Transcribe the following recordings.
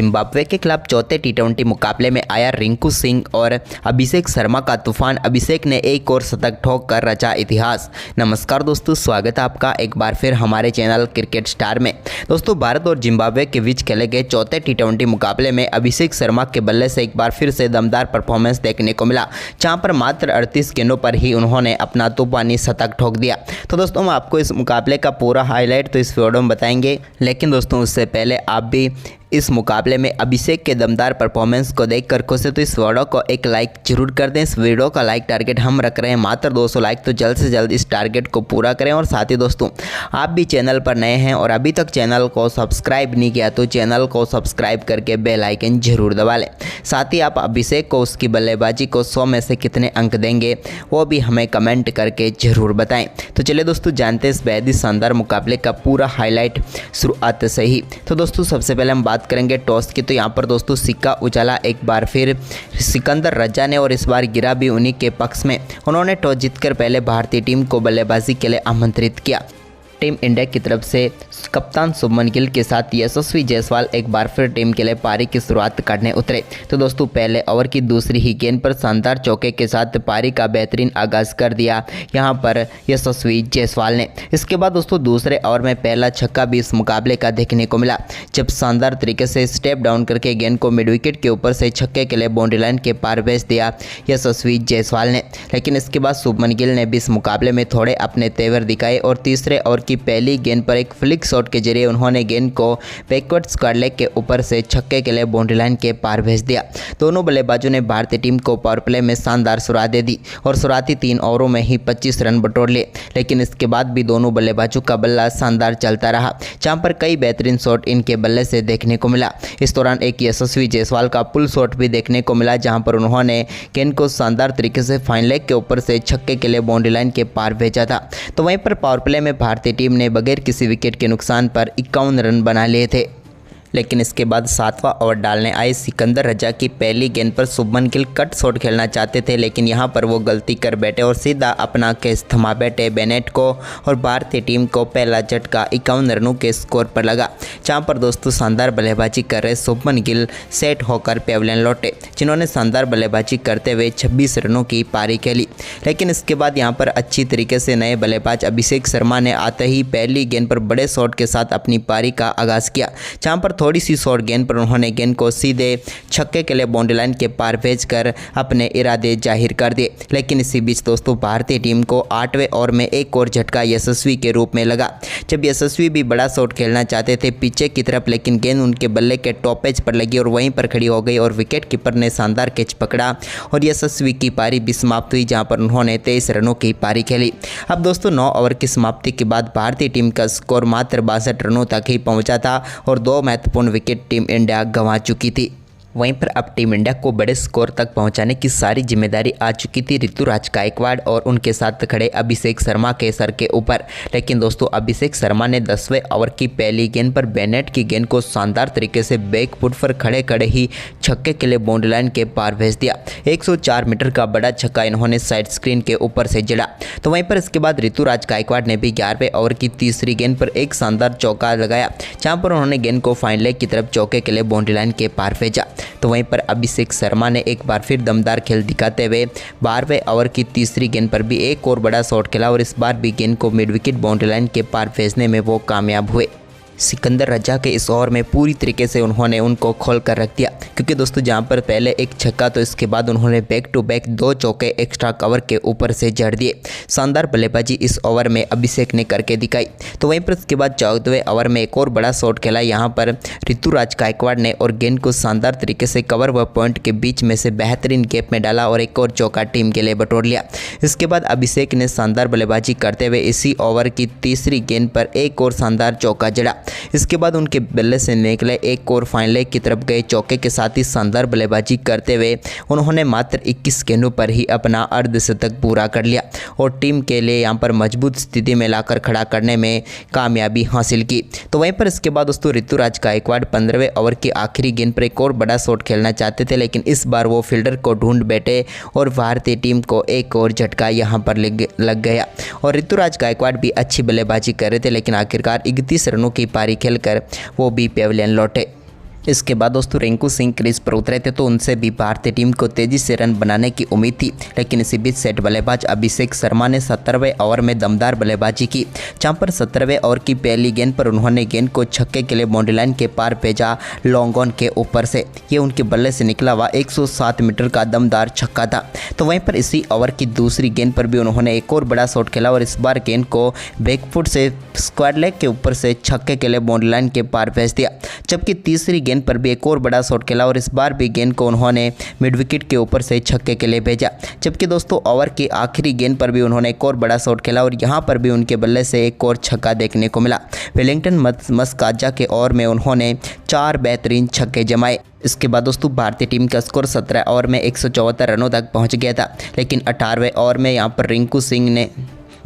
Zimbabwe के खिलाफ चौथे टी20 मुकाबले में आया रिंकू सिंह और अभिषेक शर्मा का तूफान। अभिषेक ने एक और शतक ठोक कर रचा इतिहास। नमस्कार दोस्तों, स्वागत है आपका एक बार फिर हमारे चैनल क्रिकेट स्टार में। दोस्तों, भारत और जिम्बाब्वे के बीच खेले गए चौथे टी20 मुकाबले में अभिषेक शर्मा के बल्ले से एक बार फिर से दमदार परफॉर्मेंस देखने को मिला, जहां पर मात्र 38 गेंदों पर ही उन्होंने अपना तूफानी शतक ठोक दिया। तो दोस्तों, हम आपको इस मुकाबले का पूरा हाईलाइट तो इस वीडियो में बताएंगे, लेकिन दोस्तों उससे पहले आप भी इस मुकाबले में अभिषेक के दमदार परफॉर्मेंस को देखकर खुश है तो इस वीडियो को एक लाइक जरूर कर दें। इस वीडियो का लाइक टारगेट हम रख रहे हैं मात्र 200 लाइक, तो जल्द से जल्द इस टारगेट को पूरा करें। और साथ ही दोस्तों, आप भी चैनल पर नए हैं और अभी तक चैनल को सब्सक्राइब नहीं किया तो चैनल को सब्सक्राइब करके बेल आइकन जरूर दबा लें। साथ ही आप अभिषेक को उसकी बल्लेबाजी को 100 में से कितने अंक देंगे वो भी हमें कमेंट करके जरूर बताएं। तो चलिए दोस्तों, जानते हैं इस बेहद ही शानदार मुकाबले का पूरा हाईलाइट शुरुआत से ही। तो दोस्तों, सबसे पहले हम बात करेंगे टॉस की। तो यहाँ पर दोस्तों सिक्का उछाला एक बार फिर सिकंदर रजा ने और इस बार गिरा भी उन्हीं के पक्ष में। उन्होंने टॉस जीतकर पहले भारतीय टीम को बल्लेबाजी के लिए आमंत्रित किया। टीम इंडिया की तरफ से कप्तान शुभमन गिल के साथ यशस्वी जायसवाल एक बार फिर टीम के लिए पारी की शुरुआत करने उतरे। तो दोस्तों, पहले ओवर की दूसरी ही गेंद पर शानदार चौके के साथ पारी का बेहतरीन आगाज कर दिया यहां पर यशस्वी जायसवाल ने। इसके बाद दोस्तों दूसरे ओवर में पहला छक्का भी इस मुकाबले का देखने को मिला, जब शानदार तरीके से स्टेप डाउन करके गेंद को मिड विकेट के ऊपर से छक्के के लिए बाउंड्री लाइन के पार भेज दिया यशस्वी जायसवाल ने। लेकिन इसके बाद शुभमन गिल ने भी इस मुकाबले में थोड़े अपने तेवर दिखाए और तीसरे ओवर की पहली गेंद पर एक फ्लिक शॉट के जरिए उन्होंने गेंद को बैकवर्ड स्क्वायर लेग के ऊपर से छक्के के लिए बाउंड्री लाइन के पार भेज दिया। दोनों बल्लेबाजों ने भारतीय टीम को पावर प्ले में शानदार शुरुआत दे दी और शुरुआती 3 ओवरों में ही 25 रन बटोर लिए। लेकिन इसके बाद भी दोनों बल्लेबाजों का बल्ला शानदार चलता रहा, जहां पर कई बेहतरीन शॉट इनके बल्ले से देखने को मिला। इस दौरान एक यशस्वी जायसवाल का पुल शॉट भी देखने को मिला, जहां पर उन्होंने गेंद को शानदार तरीके से फाइन लेग के ऊपर से छक्के के लिए बाउंड्री लाइन के पार भेजा था। तो वहीं पर पावर प्ले में भारतीय टीम ने बगैर किसी विकेट के नुकसान पर 51 रन बना लिए थे। लेकिन इसके बाद 7वां ओवर डालने आए सिकंदर रजा की पहली गेंद पर शुभमन गिल कट शॉट खेलना चाहते थे, लेकिन यहां पर वो गलती कर बैठे और सीधा अपना कैच थमा बैठे बेनेट को और भारतीय टीम को पहला झटका 51 रनों के स्कोर पर लगा। जहां पर दोस्तों शानदार बल्लेबाजी कर रहे शुभमन गिल सेट होकर पेविलियन लौटे, जिन्होंने शानदार बल्लेबाजी करते हुए 26 रनों की पारी खेली। लेकिन इसके बाद यहां पर अच्छी तरीके से नए बल्लेबाज अभिषेक शर्मा ने आते ही पहली गेंद पर बड़े शॉट के साथ अपनी पारी का आगाज किया, जहां पर थोड़ी सी शॉर्ट गेंद पर उन्होंने गेंद को सीधे छक्के के लिए बाउंड्री लाइन के पार भेजकर अपने इरादे जाहिर कर दिए। लेकिन इसी बीच दोस्तों भारतीय टीम को 8वें ओवर में एक और झटका यशस्वी के रूप में लगा, जब यशस्वी भी बड़ा शॉट खेलना चाहते थे पीछे की तरफ, लेकिन गेंद उनके बल्ले के टॉप एज पर लगी और वहीं पर खड़ी हो गई और विकेट कीपर ने शानदार कैच पकड़ा और यशस्वी की पारी भी समाप्त हुई, जहां पर उन्होंने 23 रनों की पारी खेली। अब दोस्तों 9 ओवर की समाप्ति के बाद भारतीय टीम का स्कोर मात्र 62 रनों तक ही पहुंचा था और 2 महत्वपूर्ण विकेट टीम इंडिया गंवा चुकी थी। वहीं पर अब टीम इंडिया को बड़े स्कोर तक पहुंचाने की सारी जिम्मेदारी आ चुकी थी ऋतुराज गायकवाड़ और उनके साथ खड़े अभिषेक शर्मा के सर के ऊपर। लेकिन दोस्तों अभिषेक शर्मा ने 10वें ओवर की पहली गेंद पर बेनेट की गेंद को शानदार तरीके से बैक फुट पर खड़े खड़े ही छक्के के लिए बाउंड्री लाइन के पार भेज दिया। 104 मीटर का बड़ा छक्का इन्होंने साइड स्क्रीन के ऊपर से जड़ा। तो वहीं पर इसके बाद ऋतुराज गायकवाड़ ने भी 11वें ओवर की तीसरी गेंद पर एक शानदार चौका लगाया, जहाँ पर उन्होंने गेंद को फाइन लेग की तरफ चौके के लिए बाउंड्री लाइन के पार भेजा। तो वहीं पर अभिषेक शर्मा ने एक बार फिर दमदार खेल दिखाते हुए 12वें ओवर की तीसरी गेंद पर भी एक और बड़ा शॉट खेला और इस बार भी गेंद को मिड विकेट बाउंड्री लाइन के पार भेजने में वो कामयाब हुए। सिकंदर रजा के इस ओवर में पूरी तरीके से उन्होंने उनको खोल कर रख दिया, क्योंकि दोस्तों जहां पर पहले एक छक्का तो इसके बाद उन्होंने बैक टू बैक 2 चौके एक्स्ट्रा कवर के ऊपर से जड़ दिए। शानदार बल्लेबाजी इस ओवर में अभिषेक ने करके दिखाई। तो वहीं पर इसके बाद 14वें ओवर में एक और बड़ा शॉट खेला, यहाँ पर ऋतुराज गायकवाड़ ने और गेंद को शानदार तरीके से कवर व पॉइंट के बीच में से बेहतरीन गैप में डाला और एक और चौका टीम के लिए बटोर लिया। इसके बाद अभिषेक ने शानदार बल्लेबाजी करते हुए इसी ओवर की तीसरी गेंद पर एक और शानदार चौका जड़ा। इसके बाद उनके बल्ले से निकले एक और फाइन लेग की तरफ गए चौके के साथ ही शानदार बल्लेबाजी करते हुए उन्होंने मात्र 21 गेंदों पर ही अपना अर्धशतक पूरा कर लिया और टीम के लिए यहां पर मजबूत स्थिति में लाकर खड़ा करने में कामयाबी हासिल की। तो वहीं पर इसके बाद दोस्तों ऋतुराज गायकवाड़ 15वें ओवर की आखिरी गेंद पर एक और बड़ा शॉट खेलना चाहते थे, लेकिन इस बार वो फील्डर को ढूंढ बैठे और भारतीय टीम को एक और झटका यहां पर लग गया और ऋतुराज गायकवाड़ भी अच्छी बल्लेबाजी कर रहे थे, लेकिन आखिरकार 31 रनों की पारी खेलकर वो भी पेविलियन लौटे। इसके बाद दोस्तों रिंकू सिंह क्रीज पर उतरे थे तो उनसे भी भारतीय टीम को तेजी से रन बनाने की उम्मीद थी, लेकिन इसी बीच सेट बल्लेबाज अभिषेक शर्मा ने 17वें ओवर में दमदार बल्लेबाजी की, जहां पर 17वें ओवर की पहली गेंद पर उन्होंने गेंद को छक्के के लिए बाउंड्री लाइन के पार भेजा लॉन्ग ऑन के ऊपर से। ये उनके बल्ले से निकला हुआ 107 मीटर का दमदार छक्का था। तो वहीं पर इसी ओवर की दूसरी गेंद पर भी उन्होंने एक और बड़ा शॉट खेला और इस बार गेंद को बैकफुट से स्क्वायर लेग के ऊपर से छक्के के लिए बाउंड्री लाइन के पार भेज दिया। जबकि तीसरी गेंद पर भी एक और बड़ा शॉट खेला और इस बार भी गेंद को उन्होंने मिड विकेट के ऊपर से छक्के के लिए भेजा। जबकि दोस्तों ओवर की आखिरी गेंद पर भी उन्होंने एक और बड़ा शॉट खेला और यहां पर भी उनके बल्ले से एक और छक्का देखने को मिला। वेलिंगटन मस्काजा के ओवर में उन्होंने 4 बेहतरीन छक्के जमाए। इसके बाद दोस्तों भारतीय टीम का स्कोर 17 ओवर में 174 रनों तक पहुंच गया था, लेकिन 18वें ओवर में यहां पर रिंकू सिंह ने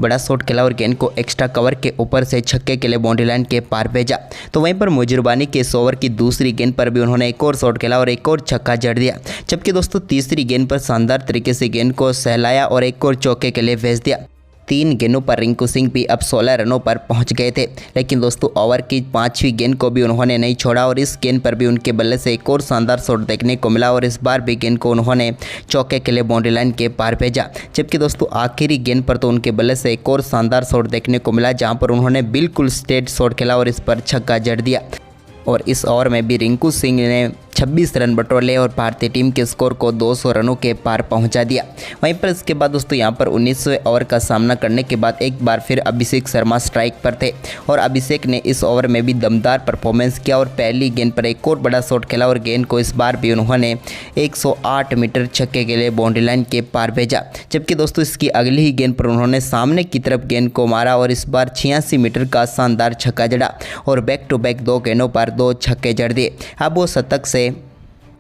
बड़ा शॉट खेला और गेंद को एक्स्ट्रा कवर के ऊपर से छक्के के लिए बाउंड्री लाइन के पार भेजा। तो वहीं पर मुजरबानी के इस ओवर की दूसरी गेंद पर भी उन्होंने एक और शॉट खेला और एक और छक्का जड़ दिया। जबकि दोस्तों तीसरी गेंद पर शानदार तरीके से गेंद को सहलाया और एक और चौके के लिए भेज दिया। 3 गेंदों पर रिंकू सिंह भी अब 16 रनों पर पहुंच गए थे, लेकिन दोस्तों ओवर की 5वीं गेंद को भी उन्होंने नहीं छोड़ा और इस गेंद पर भी उनके बल्ले से एक और शानदार शॉट देखने को मिला और इस बार भी गेंद को उन्होंने चौके के लिए बाउंड्री लाइन के पार भेजा। जबकि दोस्तों आखिरी गेंद पर तो उनके बल्ले से एक और शानदार शॉट देखने को मिला, जहां पर उन्होंने बिल्कुल स्ट्रेट शॉट खेला और इस पर छक्का जड़ दिया। और इस ओवर में भी रिंकू सिंह ने 26 रन बटोरे और भारतीय टीम के स्कोर को 200 रनों के पार पहुंचा दिया। वहीं पर इसके बाद दोस्तों यहां पर 19वें ओवर का सामना करने के बाद एक बार फिर अभिषेक शर्मा स्ट्राइक पर थे और अभिषेक ने इस ओवर में भी दमदार परफॉर्मेंस किया और पहली गेंद पर एक और बड़ा शॉट खेला और गेंद को इस बार भी उन्होंने 108 मीटर छक्के के लिए बाउंड्री लाइन के पार भेजा। जबकि दोस्तों इसकी अगली ही गेंद पर उन्होंने सामने की तरफ गेंद को मारा और इस बार 86 मीटर का शानदार छक्का जड़ा और बैक टू बैक 2 गेंदों पर 2 छक्के जड़ दिए। अब वो शतक से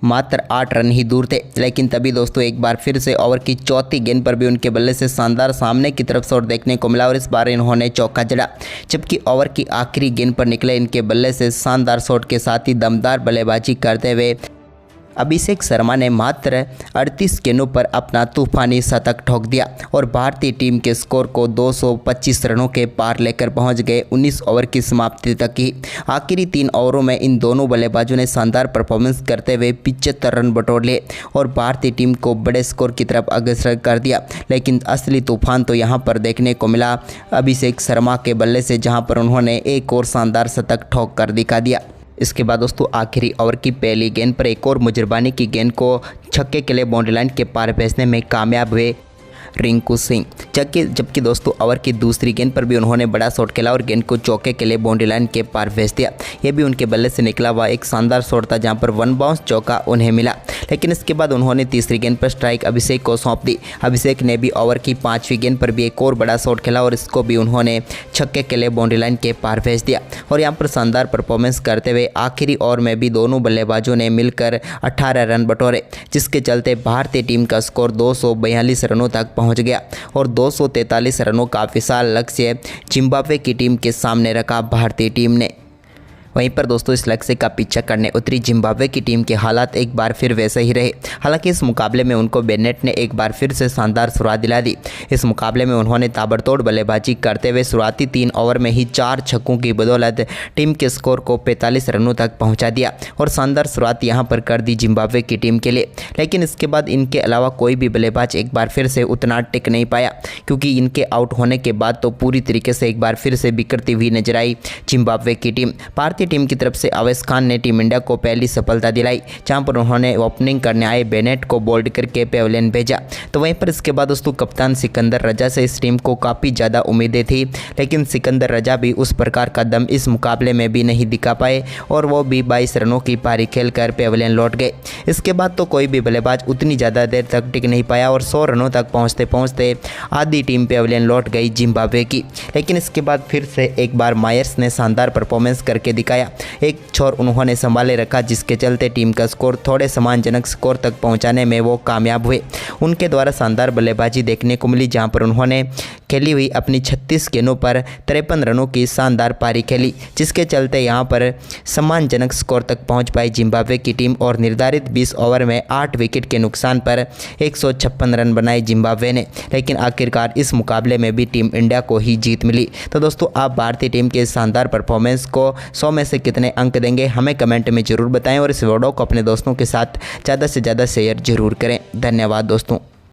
मात्र 8 रन ही दूर थे, लेकिन तभी दोस्तों एक बार फिर से ओवर की चौथी गेंद पर भी उनके बल्ले से शानदार सामने की तरफ शॉट देखने को मिला और इस बार इन्होंने चौका जड़ा। जबकि ओवर की आखिरी गेंद पर निकले इनके बल्ले से शानदार शॉट के साथ ही दमदार बल्लेबाजी करते हुए अभिषेक शर्मा ने मात्र 38 गेंदों पर अपना तूफानी शतक ठोक दिया और भारतीय टीम के स्कोर को 225 रनों के पार लेकर पहुंच गए 19 ओवर की समाप्ति तक ही। आखिरी 3 ओवरों में इन दोनों बल्लेबाजों ने शानदार परफॉर्मेंस करते हुए 75 रन बटोर लिए और भारतीय टीम को बड़े स्कोर की तरफ अग्रसर कर दिया। लेकिन असली तूफान तो यहां पर देखने को मिला अभिषेक शर्मा के बल्ले से, जहां पर उन्होंने एक और शानदार शतक ठोक कर दिखा दिया। इसके बाद दोस्तों आखिरी ओवर की पहली गेंद पर एक और मुजरबानी की गेंद को छक्के के लिए बाउंड्री लाइन के पार भेजने में कामयाब हुए रिंकू सिंह। जबकि दोस्तों ओवर की दूसरी गेंद पर भी उन्होंने बड़ा शॉट खेला और गेंद को चौके के लिए बाउंड्री लाइन के पार भेज दिया। यह भी उनके बल्ले से निकला हुआ एक शानदार शॉट था, जहां पर 1 बाउंस चौका उन्हें मिला। लेकिन इसके बाद उन्होंने तीसरी गेंद पर स्ट्राइक अभिषेक को सौंप दी। अभिषेक ने भी ओवर की 5वीं गेंद पर भी एक और बड़ा शॉट खेला और इसको भी उन्होंने छक्के के लिए बाउंड्री लाइन के पार भेज दिया और यहाँ पर शानदार परफॉर्मेंस करते हुए आखिरी ओवर में भी दोनों बल्लेबाजों ने मिलकर 18 रन बटोरे, जिसके चलते भारतीय टीम का स्कोर 242 रनों तक पहुँच गया और 243 रनों का विशाल लक्ष्य जिम्बाब्वे की टीम के सामने रखा भारतीय टीम ने। वहीं पर दोस्तों इस लक्ष्य का पीछा करने उतरी जिम्बाब्वे की टीम के हालात एक बार फिर वैसे ही रहे। हालांकि इस मुकाबले में उनको बेनेट ने एक बार फिर से शानदार शुरुआत दिला दी। इस मुकाबले में उन्होंने ताबड़तोड़ बल्लेबाजी करते हुए शुरुआती 3 ओवर में ही 4 छक्कों की बदौलत टीम के स्कोर को 45 रनों तक पहुंचा दिया और शानदार शुरुआत यहां पर कर दी जिम्बाब्वे की टीम के लिए। लेकिन इसके बाद इनके अलावा कोई भी बल्लेबाज एक बार फिर से उतना टिक नहीं पाया, क्योंकि इनके आउट होने के बाद तो पूरी तरीके से एक बार फिर से बिखरती हुई नजर आई जिम्बाब्वे की टीम। भारतीय टीम की तरफ से अवैस खान ने टीम इंडिया को पहली सफलता दिलाई, जहां पर उन्होंने ओपनिंग करने आए बेनेट को बोल्ड करके पेविलियन भेजा। तो वहीं पर इसके बाद दोस्तों कप्तान सिकंदर रजा से इस टीम को काफ़ी ज़्यादा उम्मीदें थी, लेकिन सिकंदर रजा भी उस प्रकार का दम इस मुकाबले में भी नहीं दिखा पाए और वो भी 22 रनों की पारी खेलकर पेविलियन लौट गए। इसके बाद तो कोई भी बल्लेबाज उतनी ज़्यादा देर तक टिक नहीं पाया और 100 रनों तक पहुँचते पहुँचते आधी टीम पेविलियन लौट गई जिम्बाब्वे की। लेकिन इसके बाद फिर से एक बार मायर्स ने शानदार परफॉर्मेंस करके दिखाया। एक छोर उन्होंने संभाले रखा, जिसके चलते टीम का स्कोर थोड़े सम्मानजनक स्कोर तक पहुंचाने में वो कामयाब हुए। उनके द्वारा शानदार बल्लेबाजी देखने को मिली, जहां पर उन्होंने खेली हुई अपनी 36 गेंदों पर 53 रनों की शानदार पारी खेली, जिसके चलते यहां पर सम्मानजनक स्कोर तक पहुंच पाई जिम्बाब्वे की टीम और निर्धारित 20 ओवर में 8 विकेट के नुकसान पर 156 रन बनाए जिम्बाब्वे ने। लेकिन आखिरकार इस मुकाबले में भी टीम इंडिया को ही जीत मिली। तो दोस्तों आप भारतीय टीम के शानदार परफॉर्मेंस को 100 में में से कितने अंक देंगे हमें कमेंट में ज़रूर बताएं और इस वीडियो को अपने दोस्तों के साथ ज़्यादा से ज़्यादा शेयर जरूर करें। धन्यवाद दोस्तों।